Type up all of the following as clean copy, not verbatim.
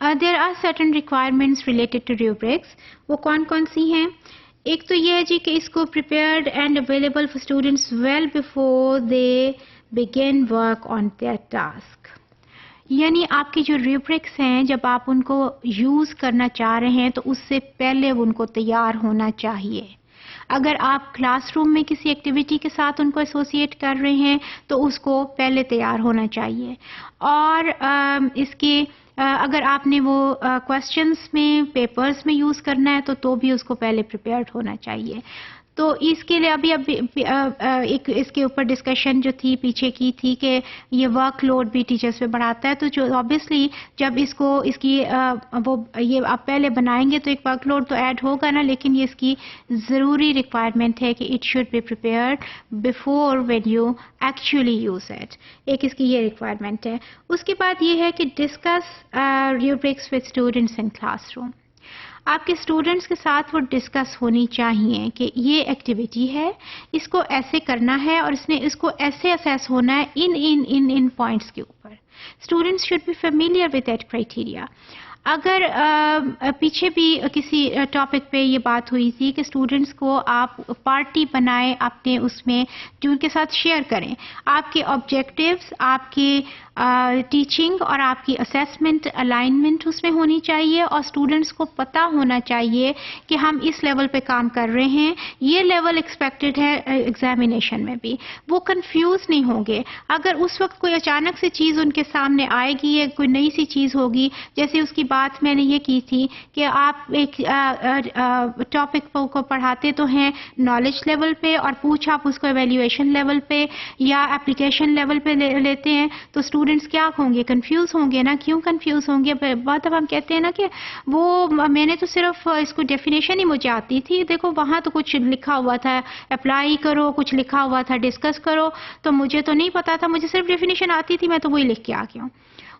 There are certain requirements related to rubrics. وہ کون کون سی ہیں؟ ایک تو یہ ہے جی کہ اس کو prepared and available for students well before they begin work on their task. یعنی آپ کی جو rubrics ہیں جب آپ ان کو یوز کرنا چاہ رہے ہیں تو اس سے پہلے ان کو تیار ہونا چاہیے. اگر آپ کلاس روم میں کسی ایکٹیویٹی کے ساتھ ان کو ایسوسیٹ کر رہے ہیں تو اس کو پہلے تیار ہونا چاہیے. اور اس کے اگر آپ نے وہ کوسچنس میں پیپرز میں یوز کرنا ہے تو بھی اس کو پہلے پریپیئرڈ ہونا چاہیے. تو اس کے لیے ابھی ایک اس کے اوپر ڈسکشن جو تھی پیچھے کی تھی کہ یہ ورک لوڈ بھی ٹیچرز پہ بڑھاتا ہے. تو جو آبویسلی جب اس کی وہ یہ آپ پہلے بنائیں گے تو ایک ورک لوڈ تو ایڈ ہوگا نا, لیکن یہ اس کی ضروری ریکوائرمنٹ ہے کہ it should be prepared before when you actually use it. ایک اس کی یہ ریکوائرمنٹ ہے. اس کے بعد یہ ہے کہ discuss rubrics with students in classroom. آپ کے اسٹوڈنٹس کے ساتھ وہ ڈسکس ہونی چاہیے کہ یہ ایکٹیویٹی ہے, اس کو ایسے کرنا ہے اور اس کو ایسے اسیس ہونا ہے ان پوائنٹس کے اوپر. Students should be familiar with that criteria. اگر پیچھے بھی کسی ٹاپک پہ یہ بات ہوئی تھی کہ اسٹوڈنٹس کو آپ پارٹی بنائیں اپنے اس میں جو ان کے ساتھ شیئر کریں. آپ کے آبجیکٹیوز, آپ کے ٹیچنگ اور آپ کی اسیسمنٹ الائنمنٹ اس میں ہونی چاہیے اور اسٹوڈنٹس کو پتہ ہونا چاہیے کہ ہم اس لیول پہ کام کر رہے ہیں, یہ لیول ایکسپیکٹڈ ہے ایگزامینیشن میں بھی. وہ کنفیوز نہیں ہوں گے. اگر اس وقت کوئی اچانک سے چیز ان کے سامنے آئے گی یا کوئی نئی سی چیز ہوگی, جیسے اس کی بات میں نے یہ کی تھی کہ آپ ایک ٹاپک کو پڑھاتے تو ہیں نالج لیول پہ اور پوچھ آپ اس کو ایویلیویشن لیول پہ یا اپلیکیشن لیول پہ لیتے ہیں تو اسٹوڈنٹس کیا ہوں گے, کنفیوز ہوں گے نا. کیوں کنفیوز ہوں گے؟ بات اب ہم کہتے ہیں نا کہ وہ میں نے تو صرف اس کو ڈیفینیشن ہی مجھے آتی تھی, دیکھو وہاں تو کچھ لکھا ہوا تھا اپلائی کرو, کچھ لکھا ہوا تھا ڈسکس کرو, تو مجھے تو نہیں پتا تھا, مجھے صرف ڈیفینیشن آتی تھی, میں تو وہی لکھ کے آ گیا ہوں.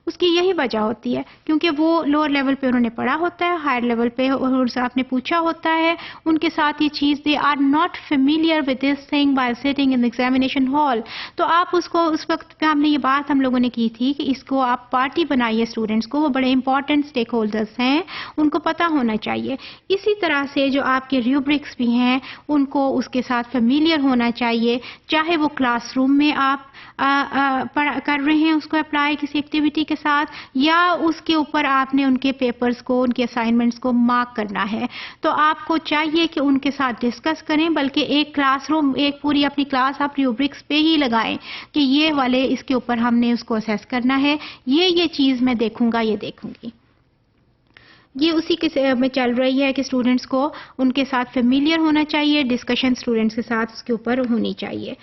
اس کی یہی وجہ ہوتی ہے کیونکہ وہ لوور لیول پہ انہوں نے پڑھا ہوتا ہے, ہائر لیول پہ آپ نے پوچھا ہوتا ہے, ان کے ساتھ یہ چیز they are not familiar with this thing by sitting in examination hall. تو آپ اس کو اس وقت ہم نے یہ بات ہم لوگوں نے کی تھی کہ اس کو آپ پارٹی بنائیے اسٹوڈنٹس کو, وہ بڑے امپورٹنٹ اسٹیک ہولڈرس ہیں, ان کو پتہ ہونا چاہیے. اسی طرح سے جو آپ کے rubrics بھی ہیں ان کو اس کے ساتھ فیملیئر ہونا چاہیے, چاہے وہ کلاس روم میں آپ کر رہے ہیں اس کو اپلائی کسی ایکٹیویٹی کے ساتھ یا اس کے اوپر آپ نے ان کے پیپرز کو, ان کے اسائنمنٹس کو مارک کرنا ہے. تو آپ کو چاہیے کہ ان کے ساتھ ڈسکس کریں, بلکہ ایک کلاس روم, ایک پوری اپنی کلاس آپ rubrics پہ ہی لگائیں کہ یہ والے اس کے اوپر ہم نے اس کو اسیس کرنا ہے, یہ چیز میں دیکھوں گا, یہ دیکھوں گی. یہ اسی کے میں چل رہی ہے کہ اسٹوڈنٹس کو ان کے ساتھ فیملیئر ہونا چاہیے, ڈسکشن اسٹوڈنٹس کے ساتھ اس کے اوپر ہونی چاہیے.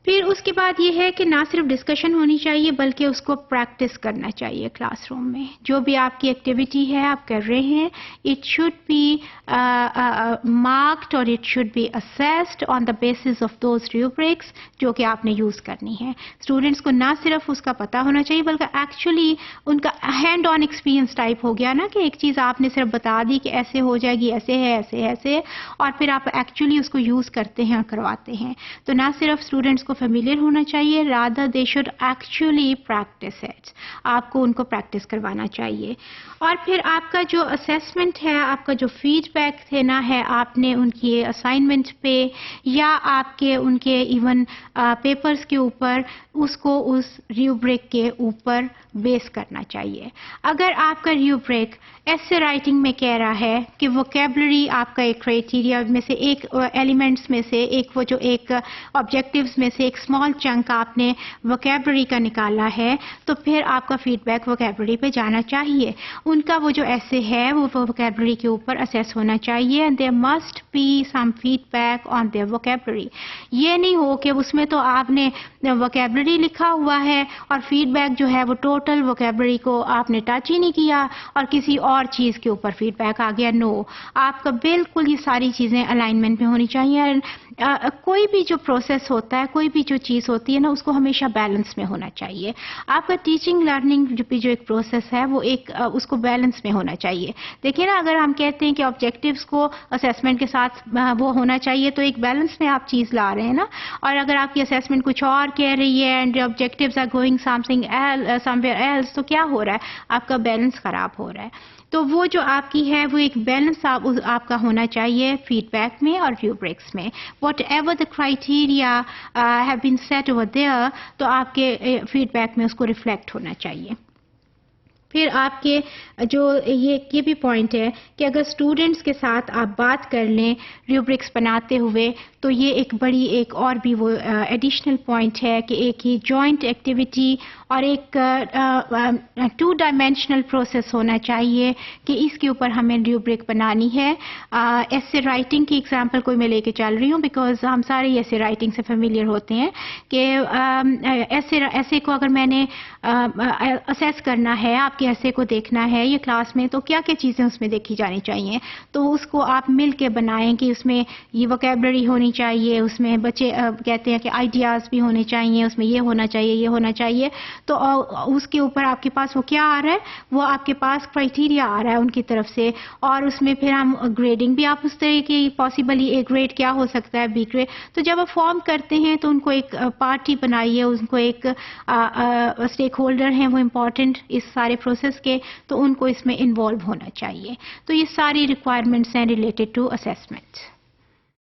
پھر اس کے بعد یہ ہے کہ نہ صرف ڈسکشن ہونی چاہیے بلکہ اس کو پریکٹس کرنا چاہیے کلاس روم میں. جو بھی آپ کی ایکٹیویٹی ہے آپ کر رہے ہیں, اٹ شوڈ بی مارکڈ اور it should be assessed on the basis of those rubrics جو کہ آپ نے یوز کرنی ہے. اسٹوڈنٹس کو نہ صرف اس کا پتہ ہونا چاہیے بلکہ ایکچولی ان کا ہینڈ آن ایکسپیرینس ٹائپ ہو گیا نا کہ ایک چیز آپ نے صرف بتا دی کہ ایسے ہو جائے گی, ایسے ہے, ایسے ہے, ایسے ہے, اور پھر آپ ایکچولی اس کو یوز کرتے ہیں اور کرواتے ہیں. تو نہ صرف اسٹوڈنٹس کو فیملیئر ہونا چاہیے, rather they should actually practice it. آپ کو ان کو پریکٹس کروانا چاہیے. اور پھر آپ کا جو اسیسمنٹ ہے, آپ کا جو فیڈ بیک دینا ہے, آپ نے ان کی اسائنمنٹ پہ یا آپ کے ان کے ایون پیپرز کے اوپر اس کو اس rubric کے اوپر بیس کرنا چاہیے. اگر آپ کا rubric ایسے رائٹنگ میں کہہ رہا ہے کہ ووکیبلری آپ کا ایک کرائٹیریا میں سے ایک ایلیمنٹس میں سے ایک, وہ جو ایک آبجیکٹیوز میں سے ایک اسمال چنک آپ نے ووکیبلری کا نکالا ہے, تو پھر آپ کا فیڈ بیک ووکیبلری پہ جانا چاہیے. ان کا وہ جو ایسے ہے وہ ووکیبلری کے اوپر اسیس ہونا چاہیے. There must be some feedback on their vocabulary. یہ نہیں ہو کہ اس میں تو آپ نے ووکیبلری لکھا ہوا ہے اور فیڈ بیک جو ہے وہ ٹوٹل ووکیبلری کو آپ نے ٹچ ہی نہیں کیا اور کسی اور چیز کے اوپر فیڈ بیک آ گیا. نو, آپ کا بالکل یہ ساری چیزیں الائنمنٹ میں ہونی چاہیے. کوئی بھی جو پروسیس ہوتا ہے, کوئی بھی جو چیز ہوتی ہے نا اس کو ہمیشہ بیلنس میں ہونا چاہیے. آپ کا ٹیچنگ لرننگ جو ایک پروسیس ہے وہ ایک اس کو بیلنس میں ہونا چاہیے. دیکھیں نا اگر ہم کہتے ہیں کہ آبجیکٹیوز کو اسیسمنٹ کے ساتھ وہ ہونا چاہیے تو ایک بیلنس میں آپ چیز لا رہے ہیں نا, اور اگر آپ کی اسیسمنٹ کچھ اور کہہ رہی ہے and objectives are going somewhere else تو کیا ہو رہا ہے, آپ کا بیلنس خراب ہو رہا ہے. تو وہ جو آپ کی ہے وہ ایک بیلنس آپ کا ہونا چاہیے فیڈ بیک میں اور ریوبرکس میں. Whatever the criteria have been set over there تو آپ کے فیڈ بیک میں اس کو ریفلیکٹ ہونا چاہیے. پھر آپ کے جو یہ بھی پوائنٹ ہے کہ اگر اسٹوڈنٹس کے ساتھ آپ بات کر لیں ریوبرکس بناتے ہوئے تو یہ ایک بڑی ایک اور بھی وہ ایڈیشنل پوائنٹ ہے کہ ایک ہی جوائنٹ ایکٹیویٹی اور ایک 2 ڈائمینشنل پروسیس ہونا چاہیے کہ اس کے اوپر ہمیں ریوبرک بنانی ہے. ایسے رائٹنگ کی ایگزامپل کوئی میں لے کے چل رہی ہوں بیکاز ہم سارے ایسے رائٹنگ سے فیملیئر ہوتے ہیں کہ ایسے کو اگر میں نے اسیس کرنا ہے, آپ کے ایسے کو دیکھنا ہے یہ کلاس میں تو کیا کیا چیزیں اس میں دیکھی جانی چاہیے, تو اس کو آپ مل کے بنائیں کہ اس میں یہ ووکیبلری ہونی چاہیے, اس میں بچے کہتے ہیں کہ آئیڈیاز بھی ہونے چاہیے, اس میں یہ ہونا چاہیے یہ ہونا چاہیے. تو اس کے اوپر آپ کے پاس وہ کیا آ رہا ہے, وہ آپ کے پاس کرائٹیریا آ رہا ہے ان کی طرف سے, اور اس میں پھر ہم گریڈنگ بھی آپ اس طرح کی پاسبلی اے گریڈ کیا ہو سکتا ہے, بی گریڈ. تو جب آپ فارم کرتے ہیں تو ان کو ایک پارٹی بنائیے, ان کو ایک اسٹیک ہولڈر ہیں وہ امپورٹنٹ اس سارے پروسیس کے, تو ان کو اس میں انوالو ہونا چاہیے. تو یہ ساری ریکوائرمنٹس ہیں ریلیٹڈ ٹو اسیسمنٹ.